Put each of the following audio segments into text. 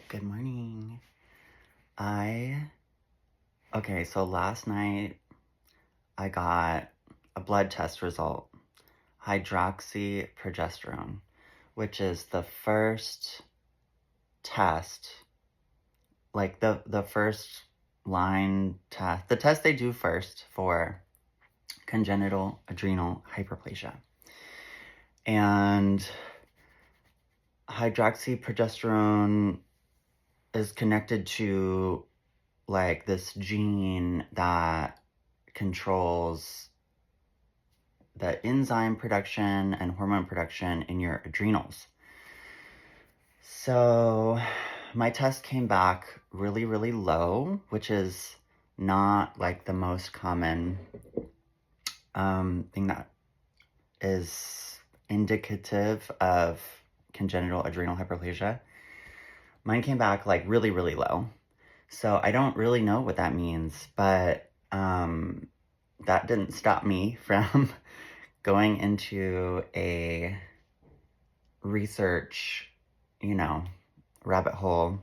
Good morning. Okay, so last night I got a blood test result, hydroxyprogesterone, which is the first test, like the first line test, the test they do first for congenital adrenal hyperplasia. And hydroxyprogesterone is connected to like this gene that controls the enzyme production and hormone production in your adrenals. So my test came back really, really low, which is not like the most common thing that is indicative of congenital adrenal hyperplasia. Mine came back like really, really low. So I don't really know what that means, but that didn't stop me from going into a research, rabbit hole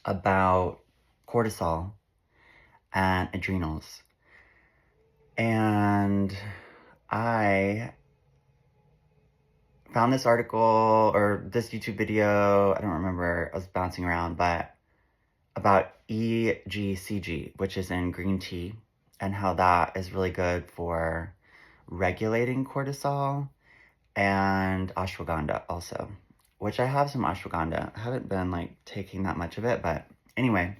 about cortisol and adrenals. And I found this article or this YouTube video, I don't remember, I was bouncing around, but about EGCG, which is in green tea, and how that is really good for regulating cortisol, and ashwagandha also, which I have some ashwagandha. I haven't been like taking that much of it, but anyway,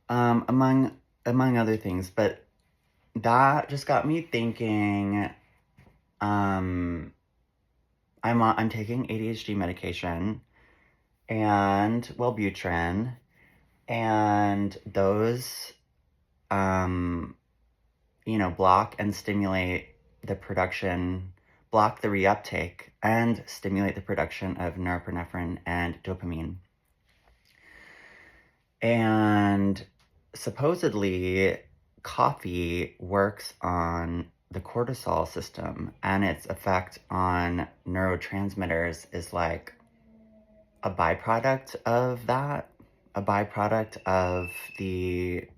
among other things, but that just got me thinking. I'm taking ADHD medication and Wellbutrin, and those block and stimulate the production, block the reuptake and stimulate the production of norepinephrine and dopamine. And supposedly coffee works on the cortisol system, and its effect on neurotransmitters is like a byproduct of that, a byproduct of the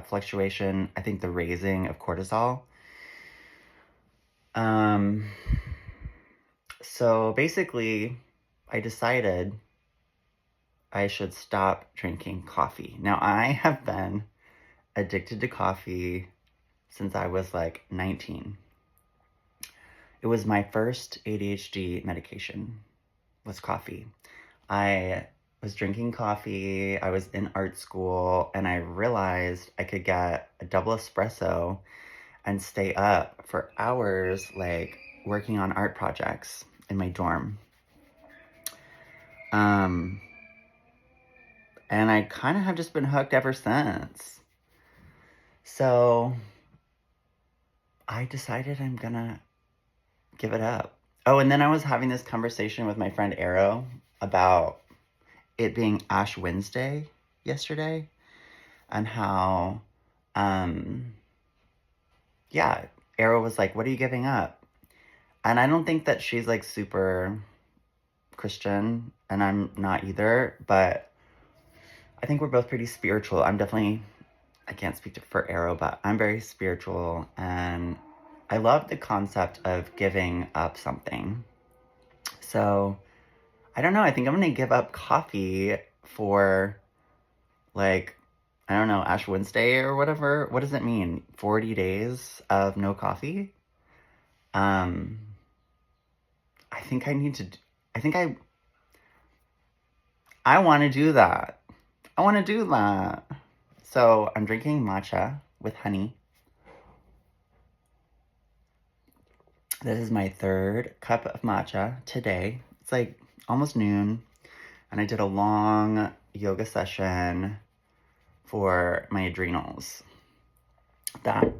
fluctuation, I think the raising of cortisol. So basically, I decided I should stop drinking coffee. Now, I have been addicted to coffee since I was like 19. It was my first ADHD medication, was coffee. I was drinking coffee, I was in art school, and I realized I could get a double espresso and stay up for hours, like working on art projects in my dorm. And I kind of have just been hooked ever since. So I decided I'm gonna give it up. Oh, and then I was having this conversation with my friend Arrow about it being Ash Wednesday yesterday, and how, Arrow was like, what are you giving up? And I don't think that she's like super Christian, and I'm not either, but I think we're both pretty spiritual. I can't speak for Arrow, but I'm very spiritual, and I love the concept of giving up something. So, I don't know, I think I'm gonna give up coffee for, like, I don't know, Ash Wednesday or whatever. What does it mean? 40 days of no coffee? I think I need to, I think I want to do that. I want to do that. So I'm drinking matcha with honey. This is my third cup of matcha today. It's like almost noon, and I did a long yoga session for my adrenals. That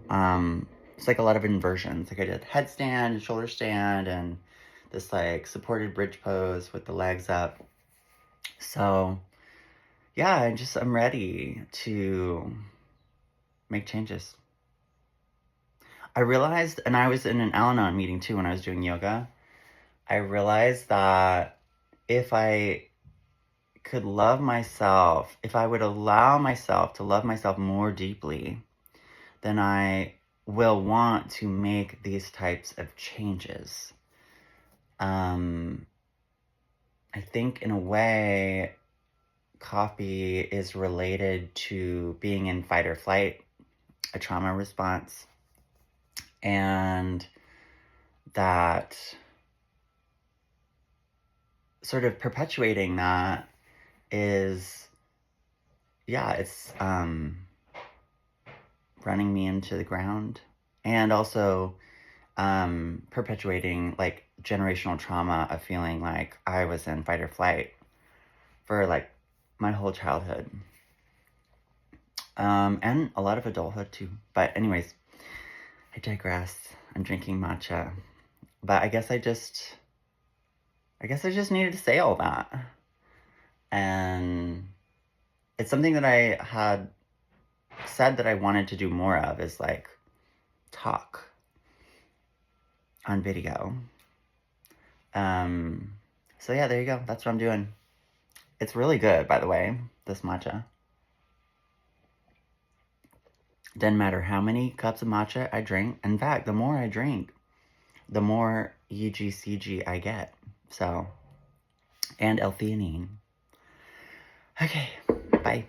it's like a lot of inversions. Like I did headstand, shoulder stand, and this like supported bridge pose with the legs up. So yeah, I'm ready to make changes. I realized, and I was in an Al-Anon meeting too when I was doing yoga, I realized that if I could love myself, if I would allow myself to love myself more deeply, then I will want to make these types of changes. I think in a way, coffee is related to being in fight or flight, a trauma response, and that sort of perpetuating that is, yeah, it's running me into the ground, and also perpetuating like generational trauma of feeling like I was in fight or flight for like my whole childhood, and a lot of adulthood too. But anyways, I digress. I'm drinking matcha, but I guess I just needed to say all that. And it's something that I had said that I wanted to do more of, is like talk on video. So yeah, there you go. That's what I'm doing. It's really good, by the way, this matcha. Doesn't matter how many cups of matcha I drink. In fact, the more I drink, the more EGCG I get. So, and L-theanine. Okay, bye.